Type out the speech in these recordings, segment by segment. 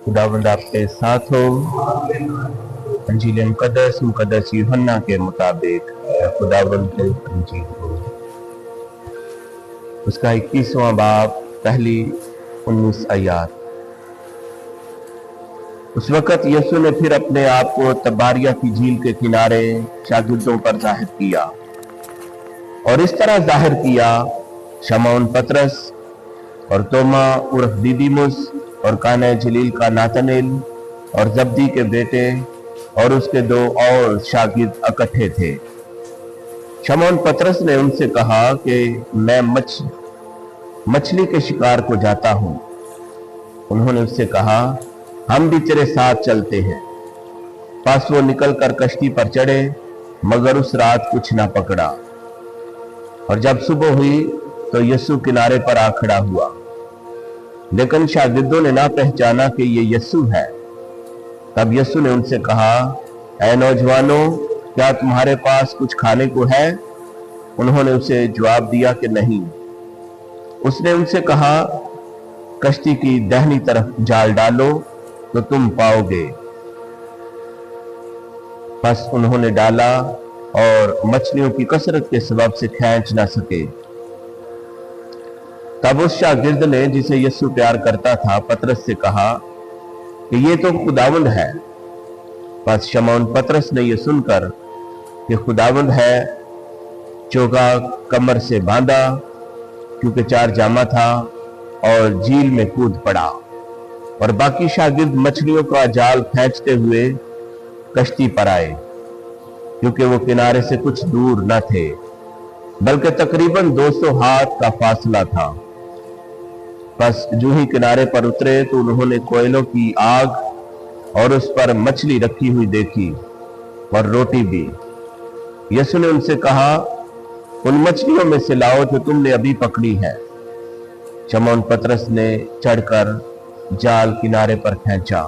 खुदावंद आपके साथ हो। अंजील मुकद्दस यूहन्ना के मुताबिक खुदावंद को अंजील हो, उसका 21वां बाब, पहली 19 आयत। उस वक्त यीशु ने फिर अपने आप को तबारिया की झील के किनारे शागिर्दों पर जाहिर किया, और इस तरह जाहिर किया: शमौन पतरस और तोमा उर्फ दिदीमुस और काना जलील का नातनेल और जब्दी के बेटे और उसके 2 और शागिर्द इकट्ठे थे। शमौन पतरस ने उनसे कहा कि मैं मछली के शिकार को जाता हूं। उन्होंने उससे कहा, हम भी तेरे साथ चलते हैं। बस वो निकलकर कश्ती पर चढ़े, मगर उस रात कुछ ना पकड़ा। और जब सुबह हुई तो यीशु किनारे पर आ खड़ा हुआ, लेकिन शागिर्दों ने ना पहचाना कि ये यीशु है। तब यीशु ने उनसे कहा, ऐ नौजवानों, क्या तुम्हारे पास कुछ खाने को है? उन्होंने उसे जवाब दिया कि नहीं। उसने उनसे कहा, कश्ती की दाहिनी तरफ जाल डालो तो तुम पाओगे। बस उन्होंने डाला और मछलियों की कसरत के सबब से खींच ना सके। तब उस शागिर्द ने, जिसे यीशु प्यार करता था, पतरस से कहा कि ये तो खुदावंद है। बस शमौन पतरस ने यह सुनकर कि खुदावंद है, चोगा कमर से बांधा, क्योंकि 4 जामा था, और झील में कूद पड़ा। और बाकी शागिर्द मछलियों का जाल खींचते हुए कश्ती पर आए, क्योंकि वो किनारे से कुछ दूर न थे, बल्कि तकरीबन 200 हाथ का फासला था। बस जो ही किनारे पर उतरे तो उन्होंने कोयलों की आग और उस पर मछली रखी हुई देखी, और रोटी भी। यीशु ने उनसे कहा, उन मछलियों में से लाओ जो तुमने अभी पकड़ी है। शमौन पतरस ने चढ़कर जाल किनारे पर खींचा।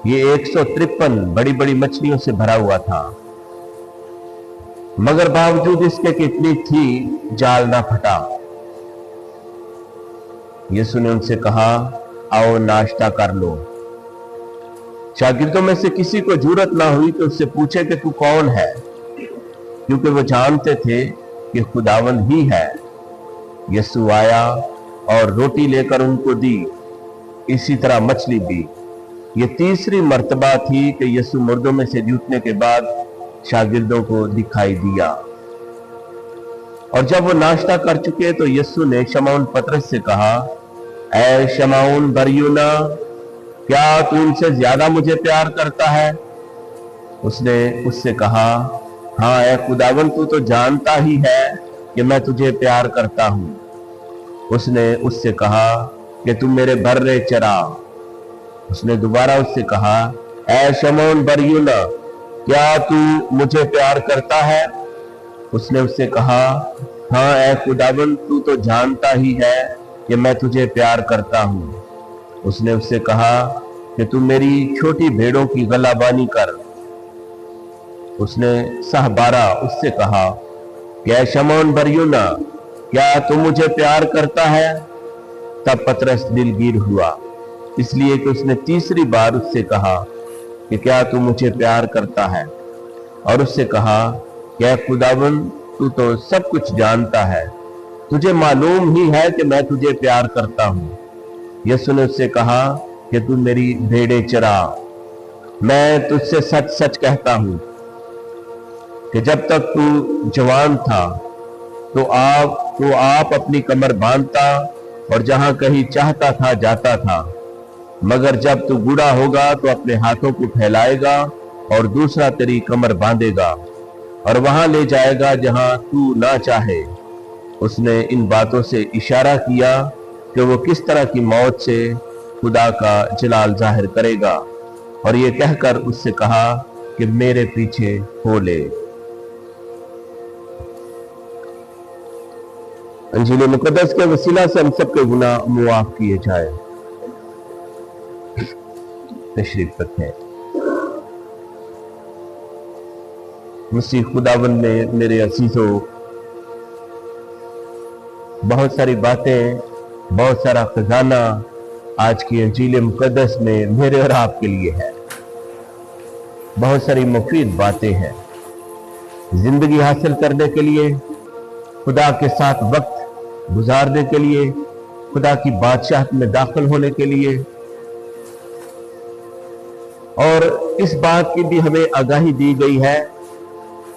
ये 153 बड़ी बड़ी मछलियों से भरा हुआ था, मगर बावजूद इसके कि इतनी थी, जाल ना फटा। यीशु ने उनसे कहा, आओ नाश्ता कर लो। शागिर्दों में से किसी को जुर्रत ना हुई कि उससे पूछे कि तू कौन है, क्योंकि वो जानते थे कि खुदावंद ही है। यीशु आया और रोटी लेकर उनको दी, इसी तरह मछली भी। ये तीसरी मर्तबा थी कि यीशु मुर्दों में से उठने के बाद शागिर्दों को दिखाई दिया। और जब वो नाश्ता कर चुके तो यीशु ने शमौन पतरस से कहा, ऐ शमौन बरयूना, क्या तू इनसे ज्यादा मुझे प्यार करता है? उसने उससे कहा, हाँ ऐ खुदावन, तू तो जानता ही है कि मैं तुझे प्यार करता हूं। उसने उससे कहा कि तुम मेरे बर्रे चरा। उसने दोबारा उससे कहा, ऐ शमौन बरयूना, क्या तू मुझे प्यार करता है? उसने उससे कहा, हाँ ऐ खुदावन, तू तो जानता ही है कि मैं तुझे प्यार करता हूं। उसने उससे कहा कि तू मेरी छोटी भेड़ों की गलाबानी कर। उसने सहबारा उससे कहा कि ऐ शमौन बरयूना, क्या तू मुझे प्यार करता है? तब पतरस दिलगीर हुआ, इसलिए कि उसने तीसरी बार उससे कहा कि क्या तू मुझे प्यार करता है? और उससे कहा कि ऐ खुदावन, तू तो सब कुछ जानता है, तुझे मालूम ही है कि मैं तुझे प्यार करता हूं। यीशु ने उससे कहा कि तू मेरी भेड़ें चरा। मैं तुझसे सच सच कहता हूं कि जब तक तू जवान था तो आप अपनी कमर बांधता और जहां कहीं चाहता था जाता था, मगर जब तू बूढ़ा होगा तो अपने हाथों को फैलाएगा और दूसरा तेरी कमर बांधेगा और वहां ले जाएगा जहां तू ना चाहे। उसने इन बातों से इशारा किया कि वो किस तरह की मौत से खुदा का जलाल जाहिर करेगा, और ये कहकर उससे कहा कि मेरे पीछे हो ले। अंजील मुकद्दस के वसीला से हम सबके गुनाह मुआफ किए जाए। तशरीफ रखें। मसीह खुदावंद में मेरे अजीजों, बहुत सारी बातें, बहुत सारा खजाना आज की इंजील मुकद्दस में मेरे और आपके लिए है। बहुत सारी मुफीद बातें हैं जिंदगी हासिल करने के लिए, खुदा के साथ वक्त गुजारने के लिए, खुदा की बादशाहत में दाखिल होने के लिए। और इस बात की भी हमें आगाही दी गई है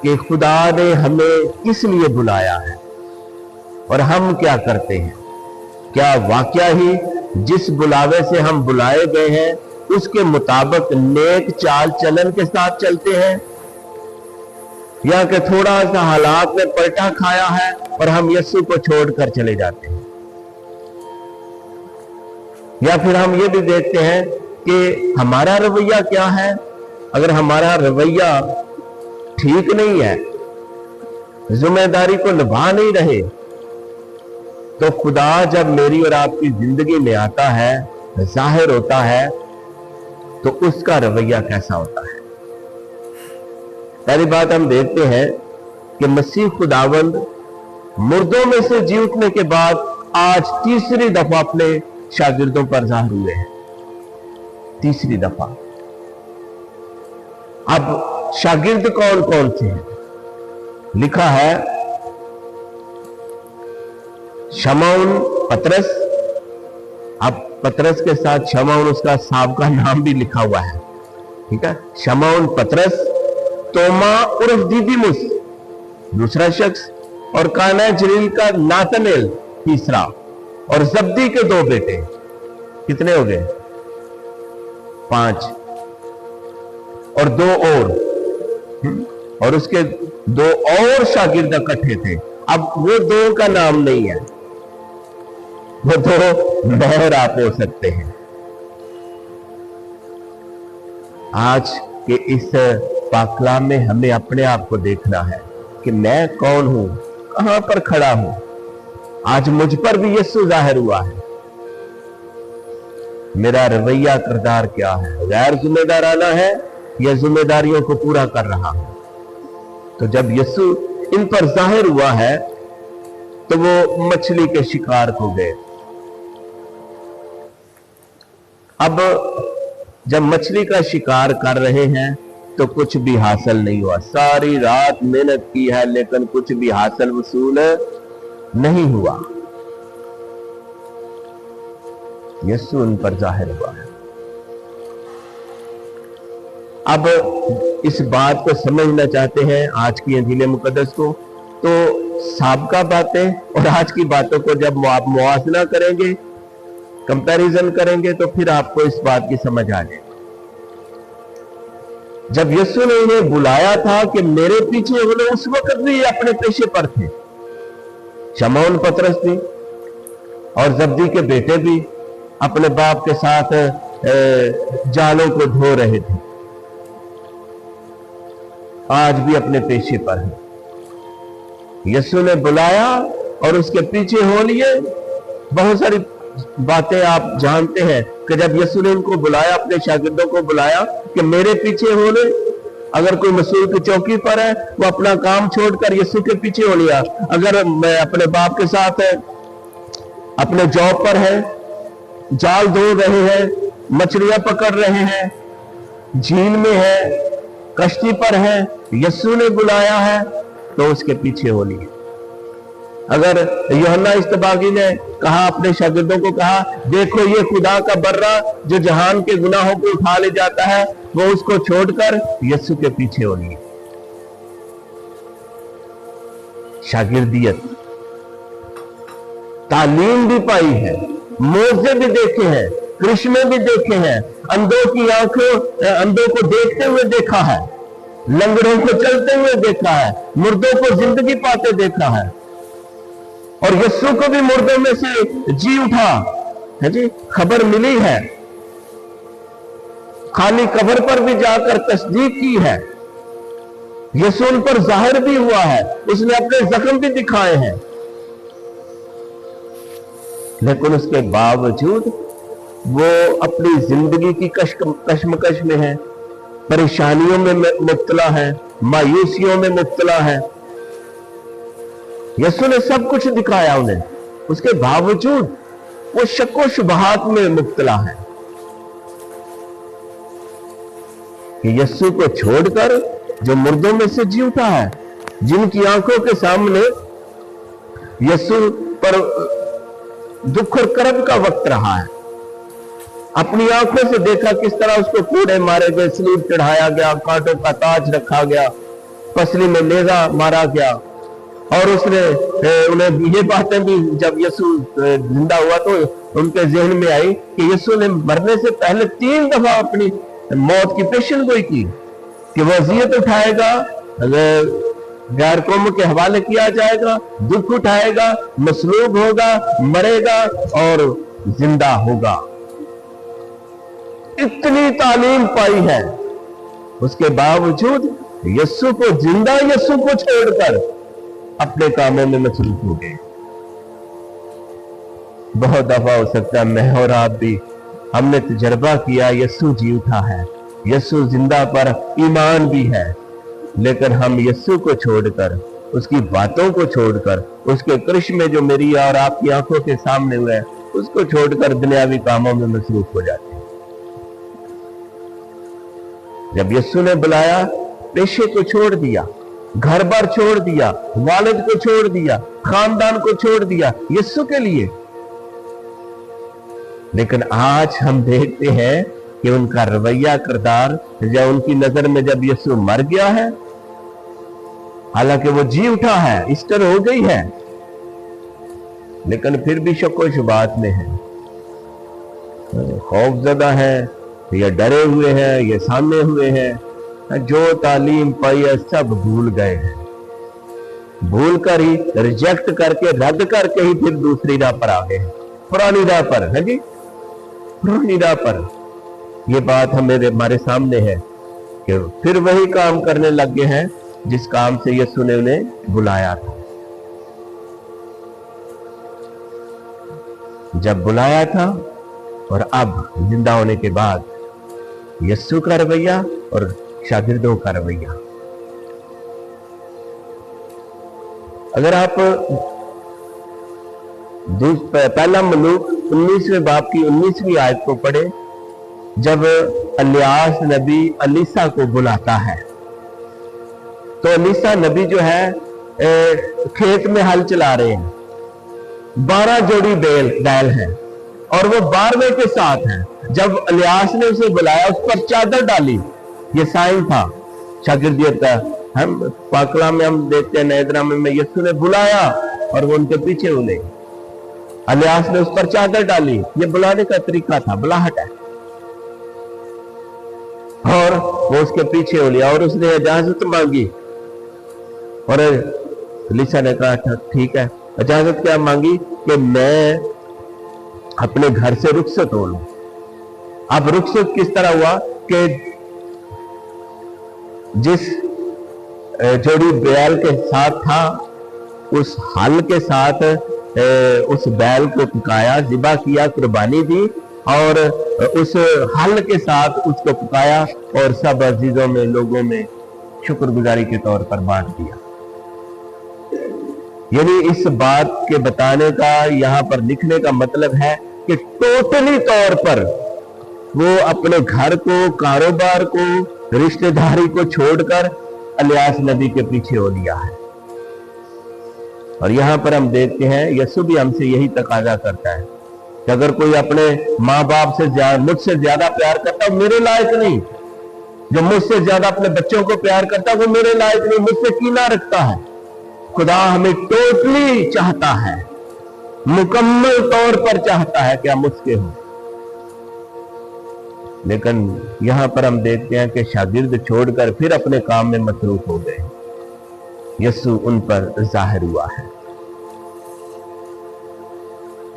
कि खुदा ने हमें किस लिए बुलाया है और हम क्या करते हैं। क्या वाकया ही जिस बुलावे से हम बुलाए गए हैं उसके मुताबिक नेक चाल चलन के साथ चलते हैं, या कि थोड़ा सा हालात में पलटा खाया है और हम यीशु को छोड़कर चले जाते हैं। या फिर हम ये भी देखते हैं कि हमारा रवैया क्या है। अगर हमारा रवैया ठीक नहीं है, जिम्मेदारी को निभा नहीं रहे, तो खुदा जब मेरी और आपकी जिंदगी में आता है, जाहिर होता है, तो उसका रवैया कैसा होता है। पहली बात हम देखते हैं कि मसीह खुदावंद मुर्दों में से जी उठने के बाद आज तीसरी दफा अपने शागिर्दों पर जाहिर हुए हैं। तीसरी दफा। अब शागिर्द कौन कौन से हैं? लिखा है शमौन पतरस। अब पतरस के साथ शमौन उसका साहब का नाम भी लिखा हुआ है, ठीक है। शमौन पतरस, तोमा उर्फ दिदिमुस दूसरा शख्स, और काना जलील का नातनेल तीसरा, और जब्दी के दो बेटे। कितने हो गए? 5। और 2 और उसके 2 और शागिर्द इकट्ठे थे। अब वो 2 का नाम नहीं है, वो 2 मैं और आप हो सकते हैं। आज के इस पाकलाम में हमें अपने आप को देखना है कि मैं कौन हूं, कहां पर खड़ा हूं। आज मुझ पर भी यीशु जाहिर हुआ है। मेरा रवैया किरदार क्या है? गैर जिम्मेदाराना है या जिम्मेदारियों को पूरा कर रहा हूं? तो जब यीशु इन पर जाहिर हुआ है तो वो मछली के शिकार हो गए। अब जब मछली का शिकार कर रहे हैं तो कुछ भी हासिल नहीं हुआ। सारी रात मेहनत की है लेकिन कुछ भी हासिल वसूल नहीं हुआ। यीशु उन पर जाहिर हुआ है। अब इस बात को समझना चाहते हैं आज की इंजील मुकद्दस को, तो साबका बातें और आज की बातों को जब आप मुआवजा करेंगे, कंपैरिजन करेंगे, तो फिर आपको इस बात की समझ आ जाएगी। जब यीशु ने इन्हें बुलाया था कि मेरे पीछे, उन्होंने उस वक्त भी अपने पेशे पर थे। शमौन पतरस भी और जब्दी के बेटे भी अपने बाप के साथ जालों को धो रहे थे। आज भी अपने पेशे पर है। यीशु ने बुलाया और उसके पीछे हो लिए। बहुत सारी बातें आप जानते हैं कि जब यीशु ने इनको बुलाया, अपने शागिर्दों को बुलाया कि मेरे पीछे हो ले। अगर कोई मसूल की चौकी पर है, वो अपना काम छोड़कर यीशु के पीछे हो लिया। अगर मैं अपने बाप के साथ अपने जॉब पर है, जाल धो रहे हैं, मछलियां पकड़ रहे हैं, झील में है, कश्ती पर है, यीशु ने बुलाया है तो उसके पीछे हो लिए। अगर यूहन्ना इस्तबागी ने कहा, अपने शागिर्दों को कहा, देखो ये खुदा का बर्रा जो जहान के गुनाहों को उठा ले जाता है, वो उसको छोड़कर यीशु के पीछे हो लिए। शागिर्दियत, तालीम भी पाई है, मोजे भी देखे हैं, कृष्ण भी देखे हैं, अंधों की आंखों, अंधों को देखते हुए देखा है, लंगड़ों को चलते हुए देखा है, मुर्दों को जिंदगी पाते देखा है, और यीशु को भी मुर्दों में से जी उठा है जी, खबर मिली है। खाली कब्र पर भी जाकर तस्दीक की है। यीशु उन पर जाहिर भी हुआ है, उसने अपने जख्म भी दिखाए हैं, लेकिन उसके बावजूद वो अपनी जिंदगी की कश्मकश में है, परेशानियों में मुब्तला है, मायूसियों में मुब्तला है। यीशु ने सब कुछ दिखाया उन्हें, उसके बावजूद वो शक्को शुबहात में मुब्तला है कि यस्सु को छोड़कर जो मुर्दों में से जी उठा है, जिनकी आंखों के सामने यस्सु पर दुख और करब का वक्त रहा है, अपनी आंखों से देखा किस तरह उसको कूड़े मारे गए, सलीब चढ़ाया गया, कांटों का ताज रखा गया, पसली में नेजा मारा गया, और उसने उन्हें ये बातें भी जब यीशु जिंदा हुआ तो उनके जहन में आई कि यीशु ने मरने से पहले 3 दफा अपनी मौत की पेशन गोई की कि वो अज़ियत उठाएगा, गैर कौम के हवाले किया जाएगा, दुख उठाएगा, मसलूब होगा, मरेगा और जिंदा होगा। इतनी तालीम पाई है, उसके बावजूद यीशु को जिंदा यीशु को छोड़कर अपने कामों में मसरूफ हो गए। बहुत दफा हो सकता है मैं और आप भी हमने तजर्बा किया यीशु जी उठा है, यीशु जिंदा पर ईमान भी है, लेकिन हम यीशु को छोड़कर, उसकी बातों को छोड़कर, उसके करिश्मे जो मेरी और आपकी आंखों के सामने हुए हैं उसको छोड़कर दुनियावी कामों में मसरूफ हो जाते हैं। जब यीशु ने बुलाया, पेशे को छोड़ दिया, घर बार छोड़ दिया, वालिद को छोड़ दिया, खानदान को छोड़ दिया यीशु के लिए। लेकिन आज हम देखते हैं कि उनका रवैया, किरदार, जब उनकी नजर में जब यीशु मर गया है, हालांकि वो जी उठा है, ईस्टर हो गई है, लेकिन फिर भी शक्को शुबात में है, खौफजदा है, या डरे हुए हैं, या सामने हुए हैं, जो तालीम पाई है सब भूल गए हैं, भूल कर ही, रिजेक्ट करके, रद्द करके ही फिर दूसरी राह पर आ गए, पुरानी राह पर है जी, पुरानी राह पर। ये बात हमारे सामने है कि फिर वही काम करने लग गए हैं जिस काम से यीशु ने उन्हें बुलाया था। जब बुलाया था और अब जिंदा होने के बाद यीशु का रवैया और शागिर्दों का रवैया। अगर आप पहला मलूक 19वें बाब की 19वीं आयत को पढ़े, जब इलियास नबी अलीसा को बुलाता है, तो अलीसा नबी जो है खेत में हल चला रहे हैं, 12 जोड़ी बैल हैं और वो 12वें के साथ हैं। जब इलियास ने उसे बुलाया, उस पर चादर डाली, ये साइन था शागिर्दियत का। हम पाकला में हम देखते हैं, नए नामे में यीशु ने बुलाया और वो उनके पीछे उले, इलियास ने उस पर चादर डाली, ये बुलाने का तरीका था, बुलाहट है, और वो उसके पीछे उलिया और उसने इजाजत मांगी, और अलीसा ने कहा ठीक है। इजाजत क्या मांगी कि मैं अपने घर से रुखसत हो लूं। अब रुखसत किस तरह हुआ कि जिस जोड़ी बैल के साथ था, उस हल के साथ उस बैल को पकाया, ज़िबा किया, कुर्बानी दी, और उस हल के साथ उसको पकाया और सब अजीजों में, लोगों में शुक्रगुजारी के तौर पर बांट दिया। यानी इस बात के बताने का, यहां पर लिखने का मतलब है कि टोटली तौर पर वो अपने घर को, कारोबार को, रिश्तेदारी को छोड़कर इलियास नबी के पीछे हो लिया है। और यहां पर हम देखते हैं यीशु भी हमसे यही तकाजा करता है कि अगर कोई अपने माँ बाप से मुझसे ज्यादा प्यार करता है, मेरे लायक नहीं। जो मुझसे ज्यादा अपने बच्चों को प्यार करता है वो मेरे लायक नहीं, मुझसे कीना रखता है। खुदा हमें टोटली चाहता है, मुकम्मल तौर पर चाहता है कि हम उसके हों। लेकिन यहां पर हम देखते हैं कि शागिर्द छोड़कर फिर अपने काम में मसरूफ हो गए। यीशु उन पर जाहिर हुआ है।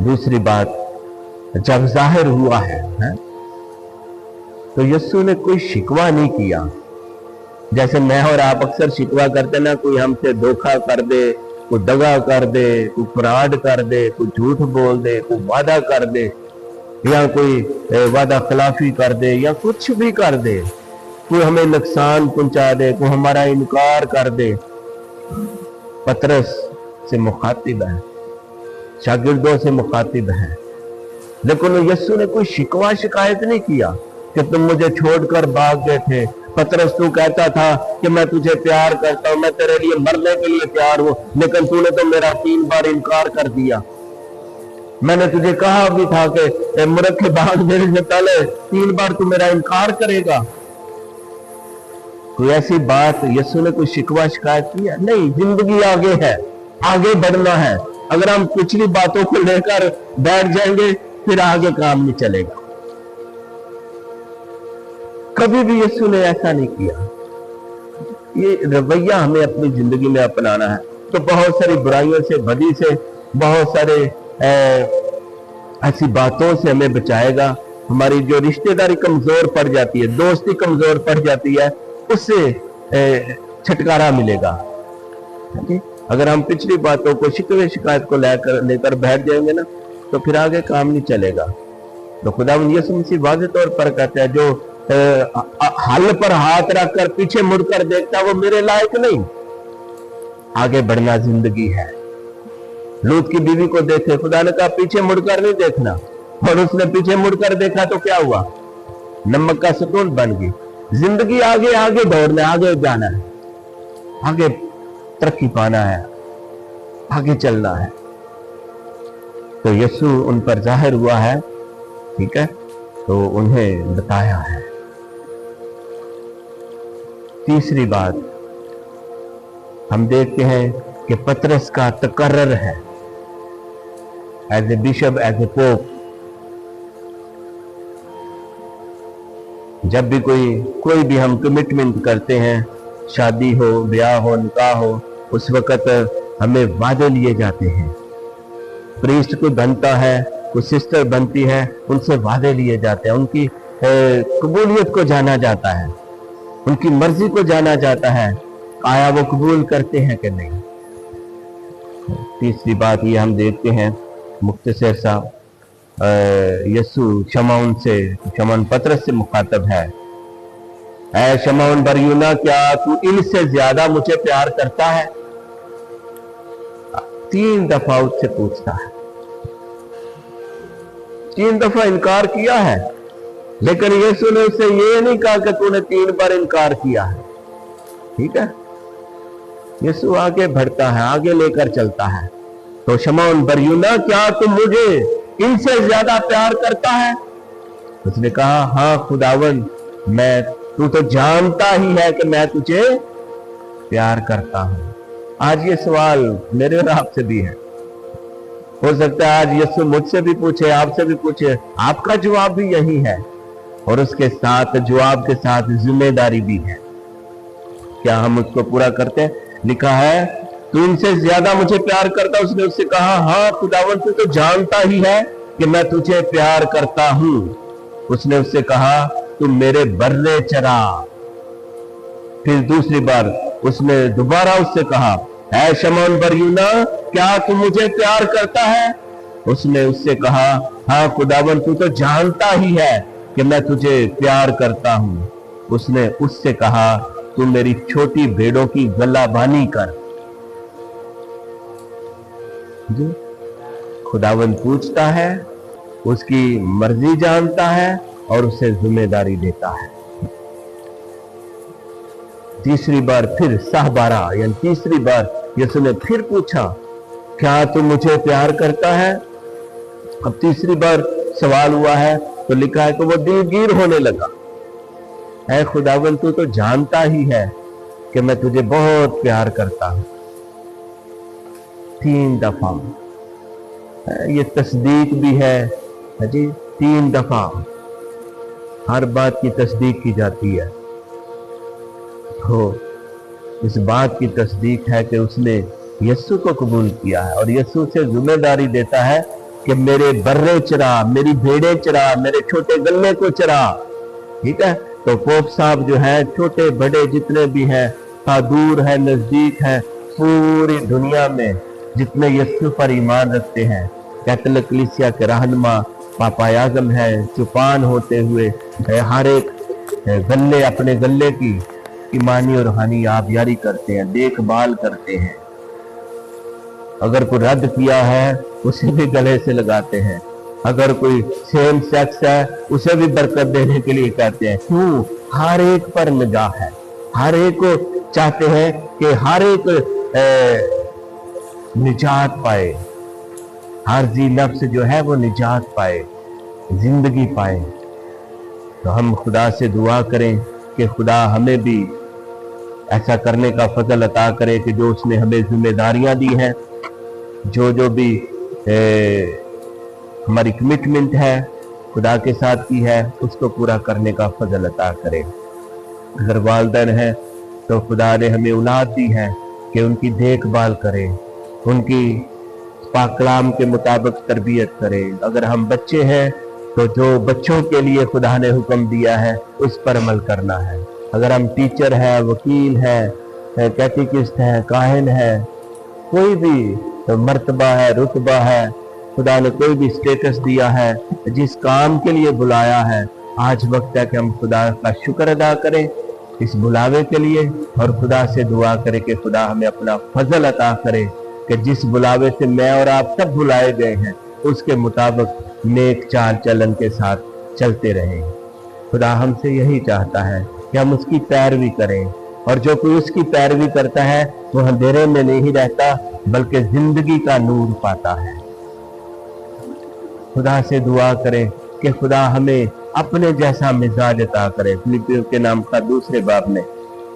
दूसरी बात, जब जाहिर हुआ है तो यीशु ने कोई शिकवा नहीं किया। जैसे मैं और आप अक्सर शिकवा करते ना, कोई हमसे धोखा कर दे, कोई दगा कर दे, कोई फ्रॉड कर दे, कोई झूठ बोल दे, कोई वादा कर दे, या कोई वादा खिलाफी कर दे, या कुछ भी कर दे, कोई हमें नुकसान पहुंचा दे, कोई हमारा इनकार कर दे। पतरस से मुखातिब है, शागिर्दों से मुखातिब है लेकिन यीशु ने कोई शिकवा शिकायत नहीं किया कि तुम मुझे छोड़कर भाग गए थे। पतरस तू कहता था कि मैं तुझे प्यार करता हूं, मैं तेरे लिए मरने के लिए तैयार हूं, लेकिन तूने तो मेरा 3 बार इनकार कर दिया। मैंने तुझे कहा भी था कि मूर्ख भाग मेरे से पहले 3 बार तू मेरा इनकार करेगा। कोई ऐसी बात यीशु ने कोई शिकवा शिकायत किया नहीं। जिंदगी आगे है, आगे बढ़ना है। अगर हम पिछली बातों को लेकर बैठ जाएंगे फिर आगे काम नहीं चलेगा। कभी भी यीशु ने ऐसा नहीं किया। ये रवैया हमें अपनी जिंदगी में अपनाना है। तो बहुत सारी बुराइयों से, बदी से, बहुत सारे ऐसी बातों से हमें बचाएगा। हमारी जो रिश्तेदारी कमजोर पड़ जाती है, दोस्ती कमजोर पड़ जाती है, उससे छुटकारा मिलेगा। अगर हम पिछली बातों को, शिकवे शिकायत को लेकर बैठ जाएंगे ना, तो फिर आगे काम नहीं चलेगा। तो खुदावंद यीशु मसीह वाज़ेह तौर पर कहता है, जो हल पर हाथ रखकर पीछे मुड़कर देखता वो मेरे लायक नहीं। आगे बढ़ना जिंदगी है। लूत की बीवी को देखे, खुदा ने कहा पीछे मुड़कर नहीं देखना, और उसने पीछे मुड़कर देखा तो क्या हुआ? नमक का सुकून बन गई। जिंदगी आगे आगे दौड़ना, आगे जाना है, आगे तरक्की पाना है, आगे चलना है। तो यीशु उन पर जाहिर हुआ है, ठीक है, तो उन्हें बताया है। तीसरी बात हम देखते हैं कि पतरस का तकर्रर है as a bishop, as a pope. जब भी कोई भी हम कमिटमेंट करते हैं, शादी हो, ब्याह हो, निकाह हो, उस वक्त हमें वादे लिए जाते हैं। प्रीस्ट कोई बनता है, कोई सिस्टर बनती है, उनसे वादे लिए जाते हैं। उनकी कबूलियत को जाना जाता है, उनकी मर्जी को जाना जाता है, आया वो कबूल करते हैं कि नहीं। तीसरी बात ये हम देखते हैं, मुख्तसर सा यीशु शमौन पतरस से मुखातब है। ऐ शमौन बरयूना, क्या तू इनसे ज्यादा मुझे प्यार करता है? 3 दफा उससे पूछता है। 3 दफा इनकार किया है, लेकिन यीशु ने उससे ये नहीं कहा कि तूने 3 बार इनकार किया है। ठीक है, यीशु आगे बढ़ता है, आगे लेकर चलता है। तो शमौन बरयूना, क्या तुम मुझे इनसे ज्यादा प्यार करता है? उसने कहा, हाँ खुदावंद, तू तो जानता ही है कि मैं तुझे प्यार करता हूं। आज ये सवाल मेरे और आपसे भी है। हो सकता है आज यीशु मुझसे भी पूछे, आपसे भी पूछे, आपका जवाब भी यही है। और उसके साथ जवाब के साथ जिम्मेदारी भी है। क्या हम उसको पूरा करते हैं? लिखा है, तू इनसे ज्यादा मुझे प्यार करता। उसने उससे कहा, हाँ खुदावंद, तू तो जानता ही है कि मैं तुझे प्यार करता हूं। उसने उससे कहा, तू मेरे बर्रे चरा। फिर दूसरी बार उसने दोबारा उससे कहा, ऐ शमौन बरयूना, क्या तू मुझे प्यार करता है? उसने उससे कहा, हाँ खुदावंद, तू तो जानता ही है कि मैं तुझे प्यार करता हूं। उसने उससे कहा, तू मेरी छोटी भेड़ों की गलाबानी कर। जी, खुदावंद पूछता है, उसकी मर्जी जानता है और उसे जिम्मेदारी देता है। तीसरी बार फिर साहबारा, यानी तीसरी बार यीशु ने फिर पूछा, क्या तू मुझे प्यार करता है? अब तीसरी बार सवाल हुआ है, तो लिखा है कि वो दिलगीर होने लगा। ऐ खुदावंद, तू तो जानता ही है कि मैं तुझे बहुत प्यार करता हूं। 3 दफा ये तस्दीक भी है जी। 3 दफा हर बात की तस्दीक की जाती है। तो इस बात की तस्दीक है कि उसने यीशु को कबूल किया है और यीशु से जिम्मेदारी देता है कि मेरे बर्रे चरा, मेरी भेड़ें चरा, मेरे छोटे गल्ले को चरा। ठीक है, तो पोप साहब जो है, छोटे बड़े जितने भी हैं, दूर है नजदीक है, पूरी दुनिया में जितने यीशु पर ईमान रखते हैं, कैथोलिक कलीसिया के रहनुमा पापा आज़म है, चुपान होते हुए हर एक गल्ले, अपने गल्ले की ईमानी और रूहानी आबियारी करते हैं, देखभाल करते हैं। अगर कोई रद्द किया है उसे भी गले से लगाते हैं। अगर कोई सेम सेक्स है उसे भी बरकत देने के लिए कहते हैं। क्यों? हर एक पर निगाह है, हर एक को चाहते हैं कि हर एक निजात पाए, हर जी नफ्स जो है वो निजात पाए, जिंदगी पाए। तो हम खुदा से दुआ करें कि खुदा हमें भी ऐसा करने का फजल अता करे कि जो उसने हमें जिम्मेदारियां दी हैं, जो भी हमारी कमिटमेंट है खुदा के साथ की है, उसको पूरा करने का फजल अता करे। अगर वालिदैन हैं तो खुदा ने हमें औलाद दी है कि उनकी देखभाल करें, उनकी पाक कलाम के मुताबिक तरबियत करें। अगर हम बच्चे हैं तो जो बच्चों के लिए खुदा ने हुक्म दिया है उस पर अमल करना है। अगर हम टीचर हैं, वकील हैं, कैटेकिस्ट हैं, काहिन हैं, कोई भी तो मर्तबा है, रुतबा है, खुदा ने कोई भी स्टेटस दिया है, जिस काम के लिए बुलाया है, आज वक्त है कि हम खुदा का शुक्र अदा करें इस बुलावे के लिए, और खुदा से दुआ करें कि खुदा हमें अपना फजल अता करे कि जिस बुलावे से मैं और आप सब बुलाए गए हैं उसके मुताबिक नेक चाल चलन के साथ चलते रहें। खुदा हमसे यही चाहता है कि हम उसकी पैरवी करें, और जो कोई उसकी पैरवी करता है वो अंधेरे में नहीं रहता बल्कि जिंदगी का नूर पाता है। खुदा से दुआ करें कि खुदा हमें अपने जैसा मिजाज अता करे। फिलिपियों के नाम का दूसरे बाब में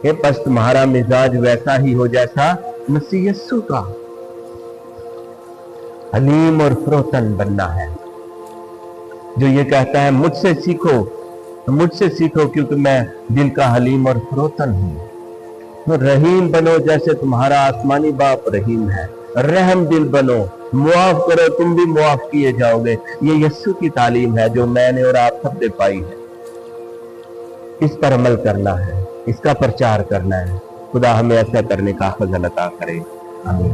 कि बस तुम्हारा मिजाज वैसा ही हो जैसा मसीह यस्सु का, हलीम और फरोतन बनना है। जो ये कहता है मुझसे सीखो क्योंकि मैं दिल का हलीम और फरोतन हूं। तो रहीम बनो जैसे तुम्हारा आसमानी बाप रहीम है। रहम दिल बनो, मुआफ करो तुम भी मुआफ किए जाओगे। ये यस्सु की तालीम है जो मैंने और आप सब ने पाई है। इस पर अमल करना है, इसका प्रचार करना है। खुदा हमें ऐसा करने का फजल अता करे। आमीन।